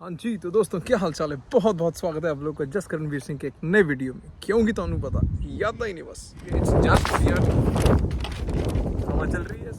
हाँ जी, तो दोस्तों क्या हाल चाल है। बहुत बहुत स्वागत है आप लोग का जस्ट करणवीर सिंह के एक नए वीडियो में। क्योंकि तुहानू पता याद ही नहीं, बस इट्स जस्ट यार हवा चल रही है।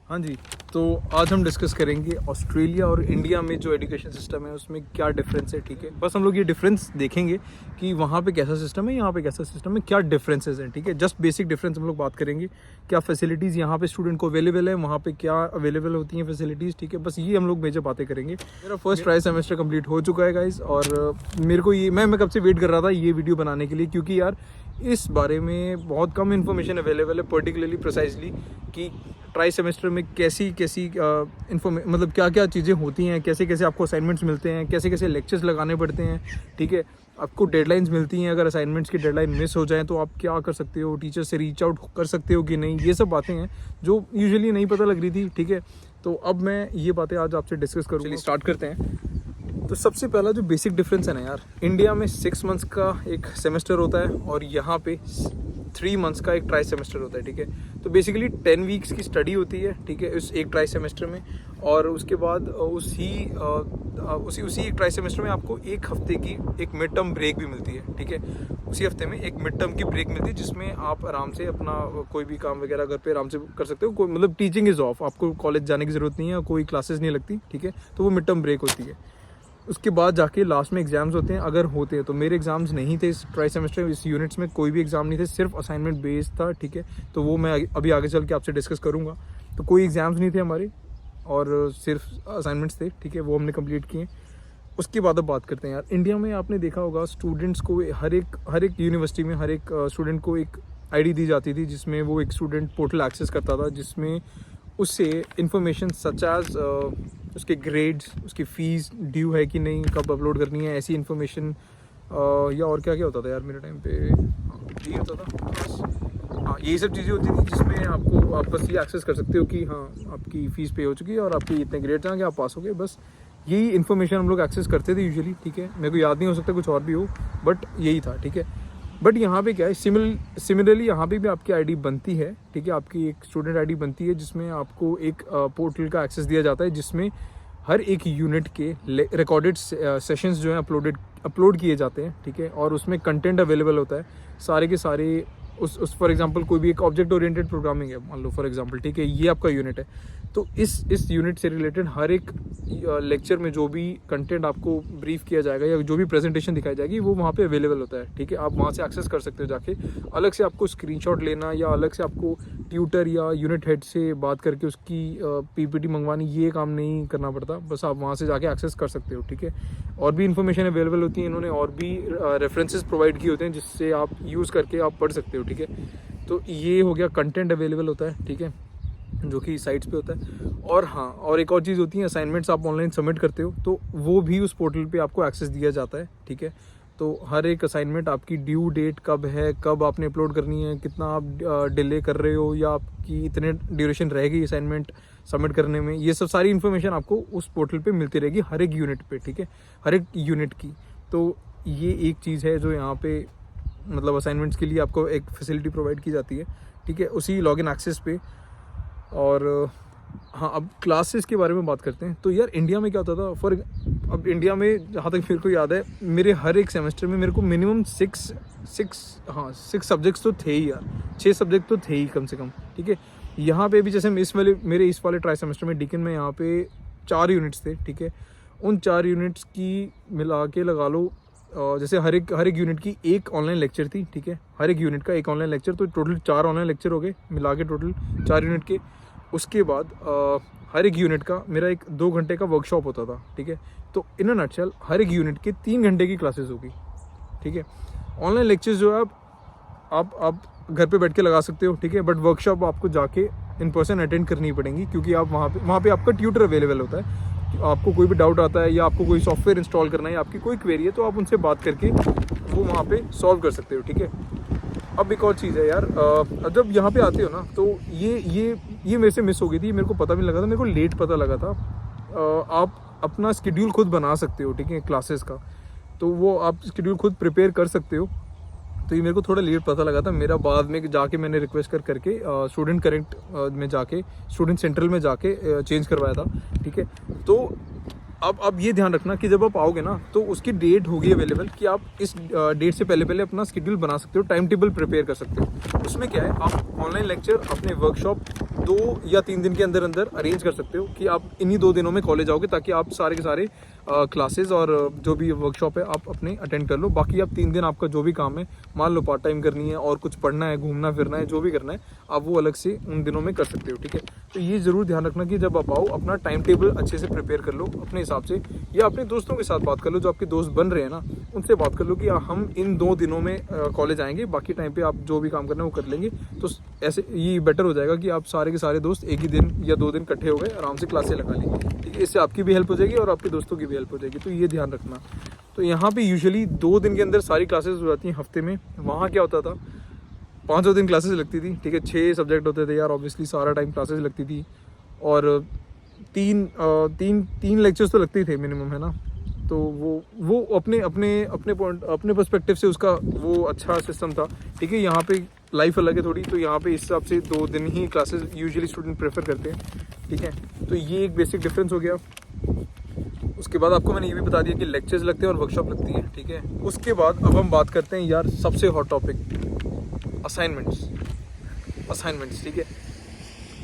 हाँ जी, तो आज हम डिस्कस करेंगे ऑस्ट्रेलिया और इंडिया में जो एजुकेशन सिस्टम है उसमें क्या डिफरेंस है। ठीक है, बस हम लोग ये डिफरेंस देखेंगे कि वहाँ पे कैसा सिस्टम है, यहाँ पे कैसा सिस्टम है, क्या डिफरेंसेस हैं। ठीक है, जस्ट बेसिक डिफरेंस हम लोग बात करेंगे। क्या फैसिलिटीज़ यहाँ पे स्टूडेंट को अवेलेबल है, वहाँ पे क्या अवेलेबल होती हैं फैसिलिटीज़। ठीक है, बस ये हम लोग मेजर बातें करेंगे। मेरा फर्स्ट ट्राई सेमेस्टर कंप्लीट हो चुका है गाइज, और मेरे को ये मैं कब से वेट कर रहा था ये वीडियो बनाने के लिए, क्योंकि यार इस बारे में बहुत कम इन्फॉर्मेशन अवेलेबल है, पर्टिकुलरली प्रिसाइजली कि ट्राई सेमेस्टर में कैसी कैसी मतलब क्या क्या चीज़ें होती हैं, कैसे कैसे आपको असाइनमेंट्स मिलते हैं, कैसे कैसे लेक्चर्स लगाने पड़ते हैं। ठीक है, आपको डेडलाइंस मिलती हैं, अगर असाइनमेंट्स की डेडलाइन मिस हो जाए तो आप क्या कर सकते हो, टीचर से रीच आउट कर सकते हो कि नहीं। ये सब बातें हैं जो यूजुअली नहीं पता लग रही थी। ठीक है, तो अब मैं ये बातें आज आपसे डिस्कस करूँगा। चलिए स्टार्ट करते हैं। तो सबसे पहला जो बेसिक डिफरेंस है ना यार, इंडिया में 6 मंथ्स का एक सेमेस्टर होता है और यहाँ पे 3 मंथ्स का एक ट्राई सेमेस्टर होता है। ठीक है, तो बेसिकली 10 वीक्स की स्टडी होती है। ठीक है, उस एक ट्राई सेमेस्टर में, और उसके बाद उसी एक ट्राई सेमेस्टर में आपको एक हफ्ते की एक मिड टर्म ब्रेक भी मिलती है। ठीक है, उसी हफ्ते में एक मिड टर्म की ब्रेक मिलती है जिसमें आप आराम से अपना कोई भी काम वगैरह घर पे आराम से कर सकते हो। कोई मतलब टीचिंग इज़ ऑफ, आपको कॉलेज जाने की ज़रूरत नहीं है, कोई क्लासेस नहीं लगती। ठीक है, तो वो मिड टर्म ब्रेक होती है। उसके बाद जाके लास्ट में एग्ज़ाम्स होते हैं, अगर होते हैं तो। मेरे एग्ज़ाम्स नहीं थे इस ट्राई सेमेस्टर, इस यूनिट्स में कोई भी एग्ज़ाम नहीं थे, सिर्फ असाइनमेंट बेस्ड था। ठीक है, तो वो मैं अभी आगे चल के आपसे डिस्कस करूँगा। तो कोई एग्ज़ाम्स नहीं थे हमारे और सिर्फ असाइनमेंट्स थे। ठीक है, वो हमने कंप्लीट किए। उसके बाद अब बात करते हैं यार, इंडिया में आपने देखा होगा स्टूडेंट्स को हर एक यूनिवर्सिटी में हर एक स्टूडेंट को एक आईडी दी जाती थी, जिसमें वो एक स्टूडेंट पोर्टल एक्सेस करता था, जिसमें उससे इंफॉर्मेशन सच एज उसके ग्रेड्स, उसकी फ़ीस ड्यू है कि नहीं, कब अपलोड करनी है, ऐसी इन्फॉर्मेशन, या और क्या क्या होता था यार मेरे टाइम पे। हाँ, यही होता था बस। हाँ, यही सब चीज़ें होती थी जिसमें आप बस ये एक्सेस कर सकते हो कि हाँ आपकी फ़ीस पे हो चुकी है और आपकी इतने ग्रेड्स आएंगे, आप पास हो गए। बस यही इन्फॉर्मेशन हम लोग एक्सेस करते थे यूजुअली। ठीक है, मेरे को याद नहीं हो सकता कुछ और भी हो, बट यही था। ठीक है, बट यहाँ पे क्या है, सिमिलरली यहाँ पे भी आपकी आईडी बनती है। ठीक है, आपकी एक स्टूडेंट आईडी बनती है जिसमें आपको एक पोर्टल का एक्सेस दिया जाता है, जिसमें हर एक यूनिट के रिकॉर्डेड सेशंस जो हैं अपलोड किए जाते हैं। ठीक है, और उसमें कंटेंट अवेलेबल होता है सारे के सारे। उस फॉर एग्जांपल कोई भी एक ऑब्जेक्ट ओरिएंटेड प्रोग्रामिंग है, मान लो फॉर एग्जांपल। ठीक है, ये आपका यूनिट है, तो इस यूनिट से रिलेटेड हर एक लेक्चर में जो भी कंटेंट आपको ब्रीफ किया जाएगा या जो भी प्रेजेंटेशन दिखाई जाएगी वो वहाँ पे अवेलेबल होता है। ठीक है, आप वहाँ से एक्सेस कर सकते हो जाके। अलग से आपको स्क्रीनशॉट लेना या अलग से आपको ट्यूटर या यूनिट हेड से बात करके उसकी पीपीटी मंगवानी, ये काम नहीं करना पड़ता। बस आप वहाँ से जाके एक्सेस कर सकते हो। ठीक है, और भी इन्फॉर्मेशन अवेलेबल होती है, इन्होंने और भी रेफरेंसेस प्रोवाइड किए होते हैं जिससे आप यूज़ करके आप पढ़ सकते हो। ठीक है, तो ये हो गया, कंटेंट अवेलेबल होता है। ठीक है, जो कि साइट्स पे होता है। और हाँ, और एक और चीज़ होती है, असाइनमेंट्स आप ऑनलाइन सबमिट करते हो तो वो भी उस पोर्टल पे आपको एक्सेस दिया जाता है। ठीक है, तो हर एक असाइनमेंट, आपकी ड्यू डेट कब है, कब आपने अपलोड करनी है, कितना आप डिले कर रहे हो, या आपकी इतने ड्यूरेशन रहेगी असाइनमेंट सबमिट करने में, ये सब सारी इन्फॉर्मेशन आपको उस पोर्टल पे मिलती रहेगी हर एक यूनिट पे। ठीक है, हर एक यूनिट की। तो ये एक चीज़ है जो यहाँ पे मतलब असाइनमेंट्स के लिए आपको एक फैसिलिटी प्रोवाइड की जाती है। ठीक है, उसी लॉगिन एक्सेस पे। और हाँ, अब क्लासेस के बारे में बात करते हैं। तो यार इंडिया में क्या होता था, अब इंडिया में जहाँ तक मेरे को याद है, मेरे हर एक सेमेस्टर में मेरे को मिनिमम 6 सब्जेक्ट्स तो थे ही यार, 6 सब्जेक्ट तो थे ही कम से कम। ठीक है, यहाँ पे भी जैसे मेरे इस वाले ट्राई सेमेस्टर में डीकन में यहाँ पे 4 यूनिट्स थे। ठीक है, उन 4 यूनिट्स की मिला के लगा लो, जैसे हर एक यूनिट की एक ऑनलाइन लेक्चर थी। ठीक है, हर एक यूनिट का एक ऑनलाइन लेक्चर, तो टोटल 4 ऑनलाइन लेक्चर हो गए मिला के, टोटल 4 यूनिट के। उसके बाद हर एक यूनिट का मेरा एक 2 घंटे का वर्कशॉप होता था। ठीक है, तो इन अ नटशेल हर एक यूनिट के 3 घंटे की क्लासेस होगी। ठीक है, ऑनलाइन लेक्चर्स जो है आप घर पे बैठ के लगा सकते हो। ठीक है, बट वर्कशॉप आपको जाके इन पर्सन अटेंड करनी पड़ेंगी, क्योंकि आप वहाँ पे आपका ट्यूटर अवेलेबल होता है। आपको कोई भी डाउट आता है या आपको कोई सॉफ्टवेयर इंस्टॉल करना है, आपकी कोई क्वेरी है, तो आप उनसे बात करके वो वहाँ पे सॉल्व कर सकते हो। ठीक है, अब एक और चीज़ है यार, जब यहाँ पे आते हो ना, तो ये मेरे से मिस हो गई थी, मेरे को पता भी नहीं लगा था, मेरे को लेट पता लगा था। आप अपना स्केड्यूल खुद बना सकते हो। ठीक है, क्लासेस का, तो वो आप स्केड्यूल खुद प्रिपेयर कर सकते हो। तो ये मेरे को थोड़ा लेट पता लगा था। मेरा बाद में जाके मैंने रिक्वेस्ट करके स्टूडेंट करेक्ट में जाके स्टूडेंट सेंट्रल में जाके चेंज करवाया था, ठीक है। तो अब ये ध्यान रखना कि जब आप आओगे ना तो उसकी डेट होगी अवेलेबल कि आप इस डेट से पहले अपना शेड्यूल बना सकते हो, टाइम टेबल प्रिपेयर कर सकते हो। उसमें क्या है, आप ऑनलाइन लेक्चर अपने वर्कशॉप 2 या 3 दिन के अंदर अरेंज कर सकते हो कि आप इन्हीं 2 दिनों में कॉलेज आओगे, ताकि आप सारे के सारे क्लासेस और जो भी वर्कशॉप है आप अपने अटेंड कर लो। बाकी आप 3 दिन आपका जो भी काम है, मान लो पार्ट टाइम करनी है और कुछ पढ़ना है, घूमना फिरना है, जो भी करना है आप वो अलग से उन दिनों में कर सकते हो, ठीक है। तो ये ज़रूर ध्यान रखना कि जब आप आओ अपना टाइम टेबल अच्छे से प्रिपेयर कर लो अपने हिसाब से, या अपने दोस्तों के साथ बात कर लो, जो आपके दोस्त बन रहे हैं ना उनसे बात कर लो कि हम इन 2 दिनों में कॉलेज आएंगे, बाकी टाइम पे आप जो भी काम करना है वो कर लेंगे। तो ऐसे ये बेटर हो जाएगा कि आप सारे के सारे दोस्त एक ही दिन या 2 दिन इकट्ठे हो गए, आराम से क्लासें लगा ली, ठीक है। इससे आपकी भी हेल्प हो जाएगी और आपके दोस्तों की भी हेल्प हो जाएगी, तो ये ध्यान रखना। तो यहाँ पे यूजुअली 2 दिन के अंदर सारी क्लासेस हो जाती हैं हफ्ते में। वहाँ क्या होता था, 5 दिन क्लासेस लगती थी, ठीक है। 6 सब्जेक्ट होते थे यार, ऑब्वियसली सारा टाइम क्लासेस लगती थी, और तीन लेक्चर्स तो लगते ही थे मिनिमम, है ना। तो वो अपने पर्सपेक्टिव से उसका वो अच्छा सिस्टम था, ठीक है। यहाँ पे लाइफ अलग है थोड़ी, तो यहाँ पे इस हिसाब से 2 दिन ही क्लासेस यूजुअली स्टूडेंट प्रेफर करते हैं, ठीक है। तो ये एक बेसिक डिफरेंस हो गया। उसके बाद आपको मैंने ये भी बता दिया कि लेक्चर्स लगते हैं और वर्कशॉप लगती है, ठीक है। उसके बाद अब हम बात करते हैं यार सबसे हॉट टॉपिक, असाइनमेंट्स, ठीक है।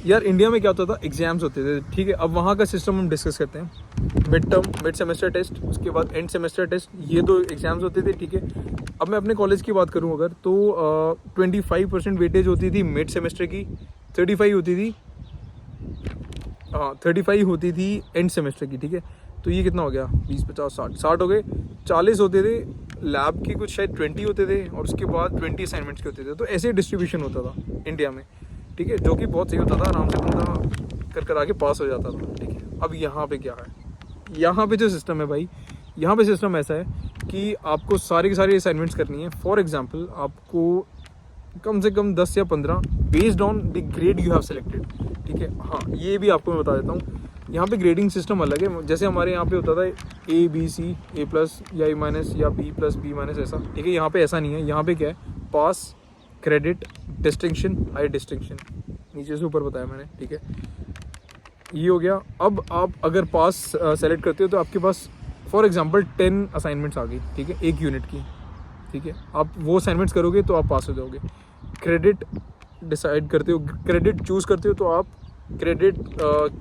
यार इंडिया में क्या होता था, एग्जाम्स होते थे, ठीक है। अब वहाँ का सिस्टम हम डिस्कस करते हैं। मिड सेमेस्टर टेस्ट, उसके बाद एंड सेमेस्टर टेस्ट, ये 2 एग्जाम्स होते थे, ठीक है। अब मैं अपने कॉलेज की बात करूँ अगर, तो 25% वेटेज होती थी मिड सेमेस्टर की, 35 होती थी एंड सेमेस्टर की, ठीक है। तो ये कितना हो गया, 20, 50, 60 हो गए। 40 होते थे लैब की, कुछ शायद 20 होते थे, और उसके बाद 20 असाइनमेंट्स के होते थे। तो ऐसे डिस्ट्रीब्यूशन होता था इंडिया में, ठीक है, जो कि बहुत सही होता था, आराम से बंदा कर आके पास हो जाता था, ठीक है। अब यहाँ पे क्या है, यहाँ पे जो सिस्टम है भाई, यहाँ पे सिस्टम ऐसा है कि आपको सारी की सारी असाइनमेंट्स करनी है। फॉर एग्जाम्पल आपको कम से कम 10 या 15 based on the grade you have selected, ठीक है। हाँ, ये भी आपको मैं बता देता हूँ, यहाँ पे ग्रेडिंग सिस्टम अलग है। जैसे हमारे यहाँ पे होता था ABC, A+ या A- या B+B- ऐसा, ठीक है। यहाँ पे ऐसा नहीं है। यहाँ पे क्या है, पास, क्रेडिट, डिस्टिंक्शन, हाई डिस्टिंक्शन, नीचे से ऊपर बताया मैंने, ठीक है। ये हो गया। अब आप अगर पास सेलेक्ट करते हो तो आपके पास फॉर एग्जांपल 10 असाइनमेंट्स आ गई, ठीक है, 1 यूनिट की, ठीक है। आप वो असाइनमेंट्स करोगे तो आप पास हो जाओगे। क्रेडिट डिसाइड करते हो, क्रेडिट चूज़ करते हो, तो आप क्रेडिट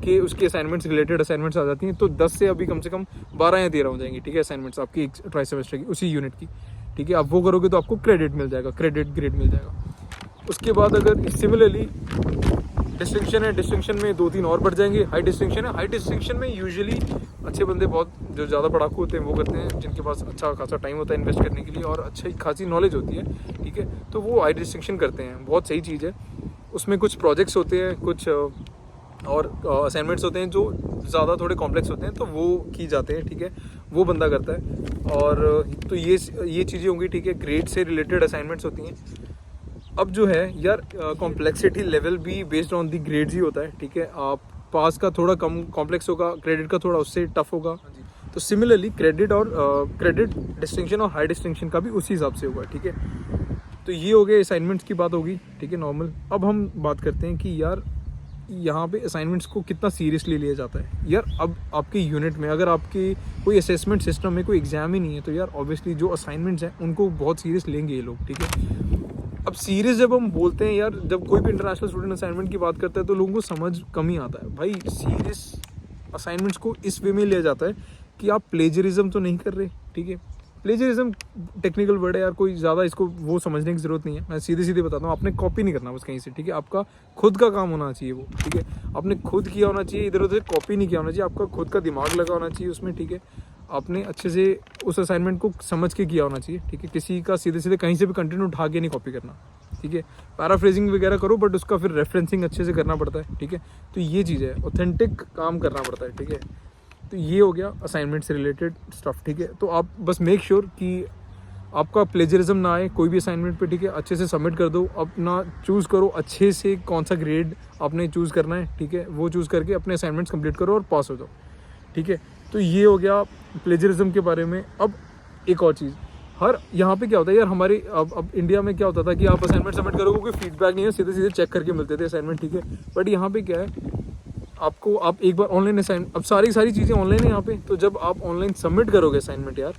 के उसके असाइनमेंट्स, रिलेटेड असाइनमेंट्स आ जाती हैं। तो 10 से अभी कम से कम 12 या 13 हो जाएंगी, ठीक है, असाइनमेंट्स आपकी एक ट्राई सेमेस्टर की उसी यूनिट की, ठीक है। आप वो करोगे तो आपको क्रेडिट मिल जाएगा, क्रेडिट ग्रेड मिल जाएगा। उसके बाद अगर सिमिलरली डिस्टिंक्शन है, डिस्टिंक्शन में 2-3 और बढ़ जाएंगे। हाई डिस्टिंक्शन है, हाई डिस्टिंक्शन में यूजुअली अच्छे बंदे, बहुत जो ज़्यादा पढ़ाकू होते हैं वो करते हैं, जिनके पास अच्छा खासा टाइम होता है इन्वेस्ट करने के लिए और अच्छी खासी नॉलेज होती है, ठीक है। तो वो हाई डिस्टिंक्शन करते हैं, बहुत सही चीज़ है। उसमें कुछ प्रोजेक्ट्स होते हैं, कुछ और असाइनमेंट्स होते हैं जो ज़्यादा थोड़े कॉम्प्लेक्स होते हैं, तो वो की जाते हैं, ठीक है, वो बंदा करता है। और तो ये चीज़ें होंगी, ठीक है। ग्रेड से रिलेटेड असाइनमेंट्स होती हैं। अब जो है यार, कॉम्प्लेक्सिटी लेवल भी बेस्ड ऑन दी ग्रेड्स ही होता है, ठीक है। आप पास का थोड़ा कम कॉम्प्लेक्स होगा, क्रेडिट का थोड़ा उससे टफ होगा। तो सिमिलरली क्रेडिट डिस्टिंक्शन और हाई डिस्टिंक्शन का भी उसी हिसाब से होगा, ठीक है। तो ये हो गए असाइनमेंट्स की बात होगी, ठीक है, नॉर्मल। अब हम बात करते हैं कि यार यहाँ पे असाइनमेंट्स को कितना सीरियसली लिया जाता है। यार अब आपके यूनिट में अगर आपके कोई असेसमेंट सिस्टम में कोई एग्जाम ही नहीं है, तो यार ऑब्वियसली जो असाइनमेंट्स हैं उनको बहुत सीरियस लेंगे ये लोग, ठीक है। अब सीरियस जब हम बोलते हैं यार, जब कोई भी इंटरनेशनल स्टूडेंट असाइनमेंट की बात करता है तो लोगों को समझ कम ही आता है। भाई सीरियस असाइनमेंट्स को इस वे में लिया जाता है कि आप प्लेजरिज्म तो नहीं कर रहे, ठीक है। प्लेजरिज्म टेक्निकल वर्ड है यार, कोई ज़्यादा इसको वो समझने की ज़रूरत नहीं है। मैं सीधे बताता हूँ, आपने कॉपी नहीं करना बस कहीं से, ठीक है। आपका खुद का काम होना चाहिए वो, ठीक है। आपने खुद किया होना चाहिए, इधर उधर कॉपी नहीं किया होना चाहिए। आपका खुद का दिमाग लगा होना चाहिए उसमें, ठीक है। आपने अच्छे से उस असाइनमेंट को समझ के किया होना चाहिए, ठीक है। किसी का सीधे कहीं से भी कंटेंट उठा के नहीं कॉपी करना, ठीक है। पैराफ्रेजिंग वगैरह करो, बट उसका फिर रेफरेंसिंग अच्छे से करना पड़ता है, ठीक है। तो ये चीज़ है, ऑथेंटिक काम करना पड़ता है, ठीक है। तो ये हो गया असाइनमेंट से रिलेटेड स्टफ, ठीक है। तो आप बस मेक श्योर कि आपका प्लेजरिज्म ना आए कोई भी असाइनमेंट पे, ठीक है। अच्छे से सबमिट कर दो, अपना चूज़ करो अच्छे से कौन सा ग्रेड आपने चूज़ करना है, ठीक है। वो चूज़ करके अपने असाइनमेंट्स कंप्लीट करो और पास हो जाओ, ठीक है। तो ये हो गया प्लेजरिज्म के बारे में। अब एक और चीज़, हर यहाँ पे क्या होता है यार, हमारे अब इंडिया में क्या होता था कि आप असाइनमेंट सबमिट करोगे, कोई फीडबैक नहीं है, सीधे सीधे चेक करके मिलते थे असाइनमेंट, ठीक है। बट यहाँ पे क्या है, आपको आप एक बार ऑनलाइन असाइनमेंट, अब सारी चीज़ें ऑनलाइन है यहाँ पे, तो जब आप ऑनलाइन सबमिट करोगे असाइनमेंट यार,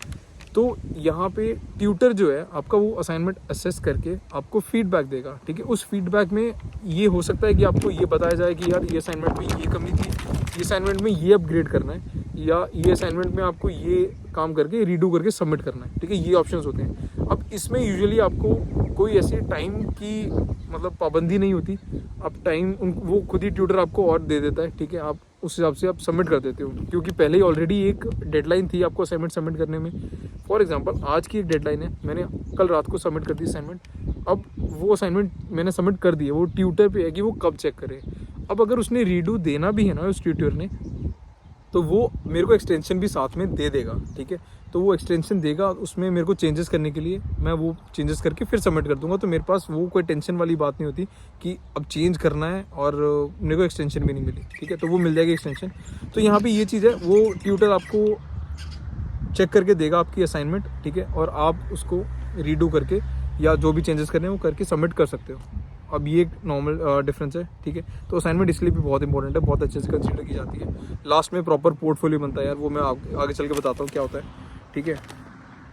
तो यहाँ पे ट्यूटर जो है आपका वो असाइनमेंट असेस करके आपको फीडबैक देगा, ठीक है। उस फीडबैक में ये हो सकता है कि आपको ये बताया जाए कि यार ये असाइनमेंट में ये कमी थी, ये असाइनमेंट में ये अपग्रेड करना है, या ये असाइनमेंट में आपको ये काम करके रीडू करके सबमिट करना है, ठीक है। ये ऑप्शंस होते हैं। अब इसमें यूजुअली आपको कोई ऐसी टाइम की मतलब पाबंदी नहीं होती, आप टाइम वो खुद ही ट्यूटर आपको और दे देता है, ठीक है। आप उस हिसाब से आप सबमिट कर देते हो, क्योंकि पहले ही ऑलरेडी एक डेडलाइन थी आपको असाइनमेंट सबमिट करने में। फॉर एग्जांपल आज की एक डेडलाइन है, मैंने कल रात को सबमिट कर दी असाइनमेंट। अब वो असाइनमेंट मैंने सबमिट कर दी है, वो ट्यूटर पे है कि वो कब चेक करे। अब अगर उसने रीडू देना भी है ना उस ट्यूटर ने, तो वो मेरे को एक्सटेंशन भी साथ में दे देगा, ठीक है। तो वो एक्सटेंशन देगा, उसमें मेरे को चेंजेस करने के लिए मैं वो चेंजेस करके फिर सबमिट कर दूंगा। तो मेरे पास वो कोई टेंशन वाली बात नहीं होती कि अब चेंज करना है और मेरे को एक्सटेंशन भी नहीं मिली, ठीक है। तो वो मिल जाएगी एक्सटेंशन। तो यहाँ पे ये चीज़ है, वो ट्यूटर आपको चेक करके देगा आपकी असाइनमेंट, ठीक है, और आप उसको रीडू करके या जो भी चेंजेस करने हैं वो करके सबमिट कर सकते हो। अब ये एक नॉर्मल डिफरेंस है, ठीक है। तो असाइनमेंट इसलिए भी बहुत इंपॉर्टेंट है, बहुत अच्छे से कंसीडर की जाती है। लास्ट में प्रॉपर पोर्टफोलियो बनता है यार, वो मैं आगे चल के बताता हूँ क्या होता है, ठीक है।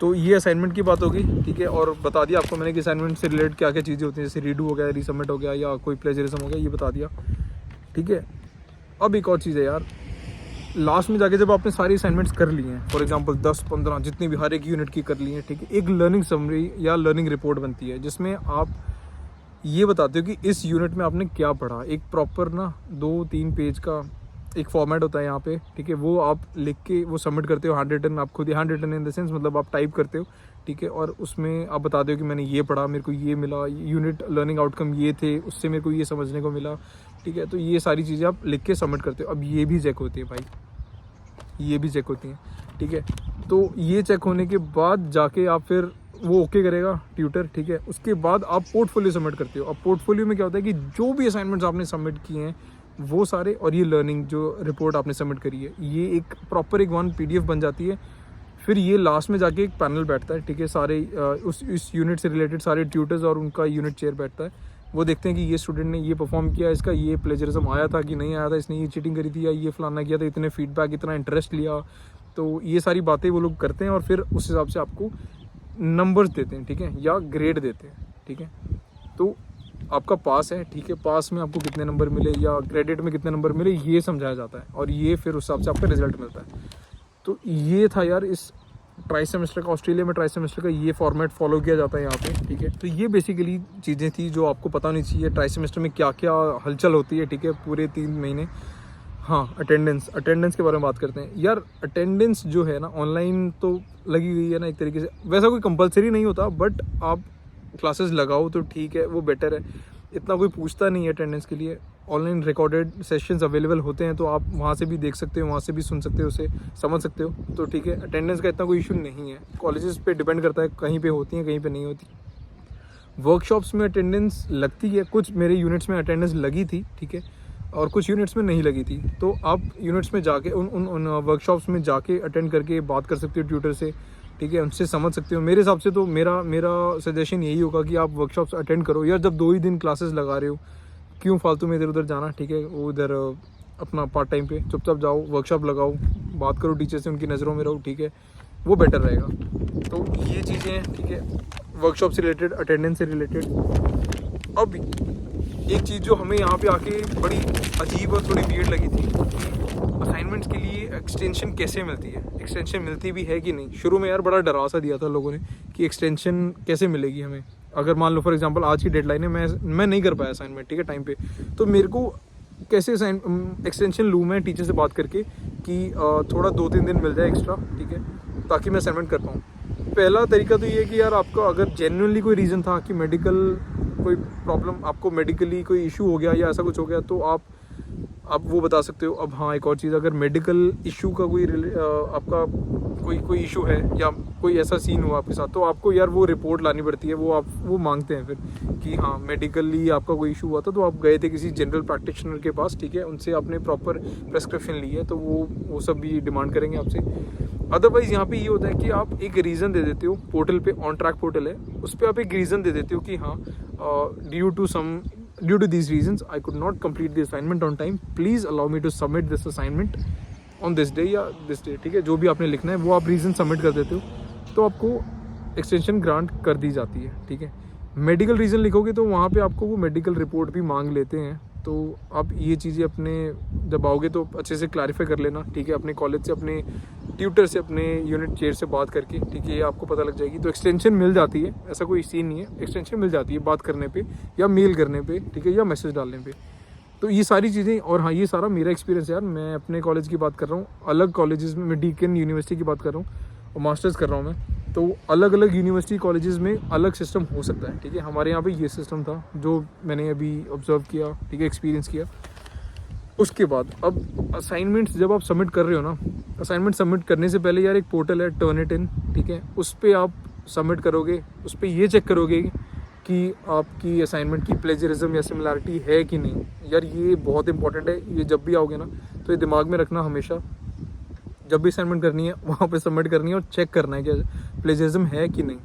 तो ये असाइनमेंट की बात होगी, ठीक है। और बता दिया आपको मैंने कि असाइनमेंट से रिलेटेड क्या क्या चीज़ें होती हैं, जैसे रीडू हो गया, रीसबमिट हो गया, या कोई प्लेजरिज्म हो गया, ये बता दिया, ठीक है। अब एक और चीज़ है यार, लास्ट में जाके जब आपने सारी असाइनमेंट्स कर ली हैं, फॉर एग्जांपल 10-15 जितनी भी हर एक यूनिट की कर ली हैं, ठीक है, एक लर्निंग समरी या लर्निंग रिपोर्ट बनती है, जिसमें आप ये बताते हो कि इस यूनिट में आपने क्या पढ़ा। एक प्रॉपर ना 2-3 पेज का एक फॉर्मेट होता है यहाँ पे, ठीक है। वो आप लिख के वो सबमिट करते हो, हैंड रिटन, आप खुद ही handwritten in the sense मतलब आप टाइप करते हो, ठीक है। और उसमें आप बताते हो कि मैंने ये पढ़ा, मेरे को ये मिला, यूनिट लर्निंग आउटकम ये थे, उससे मेरे को ये समझने को मिला, ठीक है। तो ये सारी चीज़ें आप लिख के सबमिट करते हो। अब ये भी चेक होती है भाई, ये भी चेक होती हैं, ठीक है। तो ये चेक होने के बाद जाके आप फिर वो ओके करेगा ट्यूटर, ठीक है। उसके बाद आप पोर्टफोलियो सबमिट करते हो। अब पोर्टफोलियो में क्या होता है कि जो भी असाइनमेंट्स आपने सबमिट किए हैं वो सारे, और ये लर्निंग जो रिपोर्ट आपने सबमिट करी है, ये एक प्रॉपर एक वन PDF बन जाती है। फिर ये लास्ट में जाके एक पैनल बैठता है, ठीक है। सारे इस यूनिट से रिलेटेड सारे ट्यूटर्स और उनका यूनिट चेयर बैठता है। वो देखते हैं कि ये स्टूडेंट ने ये परफॉर्म किया, इसका ये प्लेजरिज्म आया था कि नहीं आया था, इसने ये चीटिंग करी थी या ये फलाना किया था, इतने फीडबैक, इतना इंटरेस्ट लिया। तो ये सारी बातें वो लोग करते हैं और फिर उस हिसाब से आपको नंबर्स देते हैं, ठीक है, या ग्रेड देते हैं, ठीक है। तो आपका पास है, ठीक है, पास में आपको कितने नंबर मिले या क्रेडिट में कितने नंबर मिले, ये समझाया जाता है, और ये फिर उस हिसाब से आपका रिजल्ट मिलता है। तो ये था यार इस ट्राई सेमेस्टर का, ऑस्ट्रेलिया में ट्राई सेमेस्टर का ये फॉर्मेट फॉलो किया जाता है यहाँ पे, ठीक है। तो ये बेसिकली चीज़ें थी जो आपको पता होनी चाहिए ट्राई सेमेस्टर में क्या क्या हलचल होती है, ठीक है, पूरे 3 महीने। हाँ, अटेंडेंस के बारे में बात करते हैं यार। अटेंडेंस जो है ना ऑनलाइन तो लगी हुई है ना एक तरीके से, वैसा कोई कंपलसरी नहीं होता, बट आप क्लासेस लगाओ तो ठीक है, वो बेटर है। इतना कोई पूछता नहीं है अटेंडेंस के लिए। ऑनलाइन रिकॉर्डेड सेशंस अवेलेबल होते हैं, तो आप वहाँ से भी देख सकते हो, वहाँ से भी सुन सकते हो, उसे समझ सकते हो, तो ठीक है। अटेंडेंस का इतना कोई इशू नहीं है। कॉलेजेस पे डिपेंड करता है, कहीं पे होती हैं कहीं पे नहीं होती। वर्कशॉप्स में अटेंडेंस लगती है, कुछ मेरे यूनिट्स में अटेंडेंस लगी थी, ठीक है, और कुछ यूनिट्स में नहीं लगी थी। तो आप यूनिट्स में जाके उन वर्कशॉप्स में जाके अटेंड करके बात कर सकते हो ट्यूटर से, ठीक है, उनसे समझ सकते हो। मेरे हिसाब से तो मेरा सजेशन यही होगा कि आप वर्कशॉप्स अटेंड करो यार। जब 2 ही दिन क्लासेस लगा रहे हो, क्यों फालतू में इधर उधर जाना, ठीक है। वो उधर अपना पार्ट टाइम पे चुपचाप जाओ, वर्कशॉप लगाओ, बात करो टीचर से, उनकी नज़रों में रहो, ठीक है, वो बेटर रहेगा। तो ये चीज़ें हैं, ठीक है, वर्कशॉप से रिलेटेड, अटेंडेंस से रिलेटेड। अब एक चीज़ जो हमें यहाँ पे आके बड़ी अजीब और थोड़ी वियर्ड लगी थी, असाइनमेंट्स के लिए एक्सटेंशन कैसे मिलती है, एक्सटेंशन मिलती भी है कि नहीं। शुरू में यार बड़ा डरा सा दिया था लोगों ने कि एक्सटेंशन कैसे मिलेगी हमें। अगर मान लो फॉर एग्जांपल आज की डेडलाइन है, मैं नहीं कर पाया असाइनमेंट, ठीक है, टाइम पे, तो मेरे को कैसे एक्सटेंशन लूँ मैं टीचर से बात करके कि थोड़ा 2-3 दिन मिल जाए एक्स्ट्रा, ठीक है, ताकि मैं असाइनमेंट कर पाऊँ। पहला तरीका तो ये है कि यार आपका अगर जेन्युइनली कोई रीज़न था कि मेडिकल कोई प्रॉब्लम, आपको मेडिकली कोई इशू हो गया या ऐसा कुछ हो गया, तो आप वो बता सकते हो। अब हाँ, एक और चीज़, अगर मेडिकल इशू का कोई आपका कोई इशू है या कोई ऐसा सीन हुआ आपके साथ, तो आपको यार वो रिपोर्ट लानी पड़ती है। वो मांगते हैं फिर कि हाँ मेडिकली आपका कोई इशू हुआ था, तो आप गए थे किसी जनरल प्रैक्टिशनर के पास, ठीक है, उनसे आपने प्रॉपर प्रेस्क्रिप्शन ली है, तो वो सब भी डिमांड करेंगे आपसे। अदरवाइज यहाँ पे ये होता है कि आप एक रीज़न दे देते हो पोर्टल पे, ऑन ट्रैक पोर्टल है उस पर आप एक रीज़न दे देते हो कि हाँ due to these reasons I could not complete the assignment on time, please allow me to submit this assignment on this day या दिस डे, ठीक है, जो भी आपने लिखना है वो आप रीज़न सबमिट कर देते हो तो आपको एक्सटेंशन ग्रांट कर दी जाती है, ठीक है। मेडिकल रीज़न लिखोगे तो वहाँ पे आपको वो मेडिकल रिपोर्ट भी मांग लेते हैं, तो आप ये चीज़ें अपने जब आओगे तो अच्छे से क्लैरिफाई कर लेना, ठीक है, अपने कॉलेज से, अपने ट्यूटर से, अपने यूनिट चेयर से बात करके, ठीक है, ये आपको पता लग जाएगी। तो एक्सटेंशन मिल जाती है, ऐसा कोई सीन नहीं है, एक्सटेंशन मिल जाती है बात करने पे या मेल करने पे, ठीक है, या मैसेज डालने पे। तो ये सारी चीज़ें, और हाँ ये सारा मेरा एक्सपीरियंस है यार, मैं अपने कॉलेज की बात कर रहा हूँ, अलग कॉलेजेस में, मैं डीकेन यूनिवर्सिटी की बात कर रहा हूँ और मास्टर्स कर रहा हूँ मैं, तो अलग अलग यूनिवर्सिटी कॉलेजेस में अलग सिस्टम हो सकता है, ठीक है। हमारे यहाँ पे ये सिस्टम था जो मैंने अभी ऑब्जर्व किया, ठीक है, एक्सपीरियंस किया। उसके बाद अब असाइनमेंट्स जब आप सबमिट कर रहे हो ना, असाइनमेंट सबमिट करने से पहले यार एक पोर्टल है टर्निटिन, ठीक है, उस पर आप सबमिट करोगे, उस पर ये चेक करोगे कि आपकी असाइनमेंट की प्लेजरिज्म या सिमिलैरिटी है कि नहीं। यार ये बहुत इंपॉर्टेंट है, ये जब भी आओगे ना तो ये दिमाग में रखना हमेशा, जब भी असाइनमेंट करनी है वहाँ पे सबमिट करनी है और चेक करना है कि प्लेजरिज्म है कि नहीं,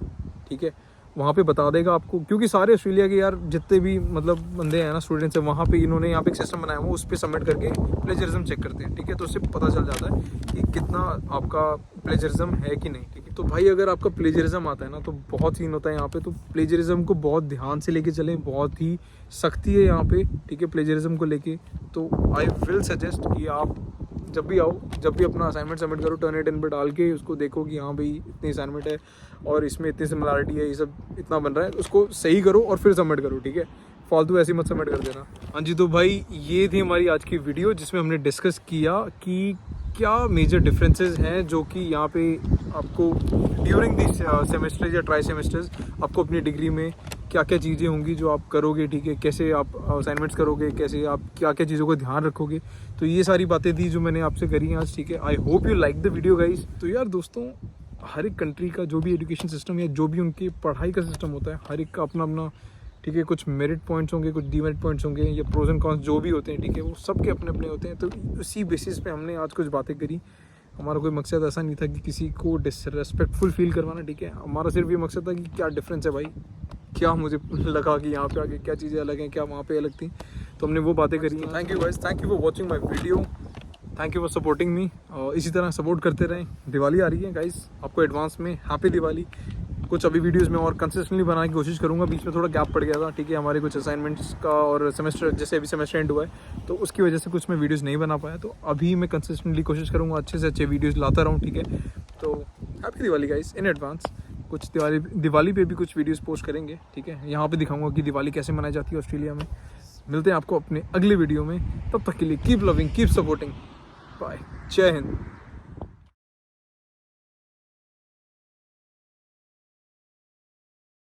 ठीक है। वहाँ पे बता देगा आपको, क्योंकि सारे ऑस्ट्रेलिया के यार जितने भी मतलब बंदे हैं ना, स्टूडेंट्स हैं, वहाँ पे इन्होंने यहाँ पे एक सिस्टम बनाया हुआ, उस पर सबमिट करके प्लेजरिज्म चेक करते हैं, ठीक है। तो उससे पता चल जाता है कि कितना आपका प्लेजरिज्म है कि नहीं, ठीक है। तो भाई अगर आपका प्लेजरिज्म आता है ना तो बहुत सीन होता है यहाँ पे, तो प्लेजरिज्म को बहुत ध्यान से लेके चलें, बहुत ही सख्ती है यहाँ पे, ठीक है, प्लेजरिज्म को लेके। तो आई विल सजेस्ट कि आप जब भी आओ, जब भी अपना असाइनमेंट सबमिट करो, टर्निटिन पर डाल के उसको देखो कि हाँ भाई इतनी असाइनमेंट है और इसमें इतनी सिमिलरिटी है, ये सब इतना बन रहा है, उसको सही करो और फिर सबमिट करो, ठीक है। फालतू ऐसे मत सबमिट कर देना। हाँ जी, तो भाई ये थी हमारी आज की वीडियो जिसमें हमने डिस्कस किया कि क्या मेजर डिफरेंसेस हैं जो कि यहाँ पे आपको ड्यूरिंग दिस सेमेस्टर्स या ट्राई सेमेस्टर्स आपको अपनी डिग्री में क्या क्या चीज़ें होंगी जो आप करोगे, ठीक है, कैसे आप असाइनमेंट्स करोगे, कैसे आप क्या क्या चीज़ों का ध्यान रखोगे। तो ये सारी बातें थी जो मैंने आपसे करी हैं आज, ठीक है। I hope you like the video guys. तो यार दोस्तों, हर एक कंट्री का जो भी एजुकेशन सिस्टम या जो भी उनकी पढ़ाई का सिस्टम होता है, हर एक का अपना अपना, ठीक है, कुछ मेरिट पॉइंट्स होंगे, कुछ डीमेरिट पॉइंट्स होंगे या प्रोज एंड कॉन्स जो भी होते हैं, ठीक है, वो सबके अपने अपने होते हैं। तो उसी बेसिस पे हमने आज कुछ बातें करी। हमारा कोई मकसद ऐसा नहीं था कि किसी को डिसरेस्पेक्टफुल फील करवाना, ठीक है। हमारा सिर्फ ये मकसद था कि क्या डिफरेंस है भाई, क्या मुझे लगा कि यहाँ पे आके क्या चीज़ें अलग हैं, क्या वहाँ पे अलग थी, तो हमने वो बातें करी। Thank you guys, thank you for watching my video, thank you for supporting me. इसी तरह सपोर्ट करते रहें। दिवाली आ रही है गाइस, आपको एडवांस में हैप्पी दिवाली। कुछ अभी वीडियोस में और कंसिस्टेंटली बनाने की कोशिश करूँगा, बीच में थोड़ा गैप पड़ गया था, ठीक है, हमारे कुछ असाइनमेंट्स का और सेमेस्टर, जैसे अभी सेमेस्टर एंड हुआ है तो उसकी वजह से कुछ मैं वीडियोस नहीं बना पाया। तो अभी मैं कंसिस्टेंटली कोशिश करूँगा अच्छे से अच्छे वीडियोस लाता रहूँ, ठीक है। तो happy Diwali guys in advance. कुछ दिवाली पे भी कुछ वीडियोस पोस्ट करेंगे, ठीक है, यहाँ पे दिखाऊंगा कि दिवाली कैसे मनाई जाती है ऑस्ट्रेलिया में। मिलते हैं आपको अपने अगले वीडियो में, तब तक के लिए keep loving, keep supporting, bye, जय हिंद।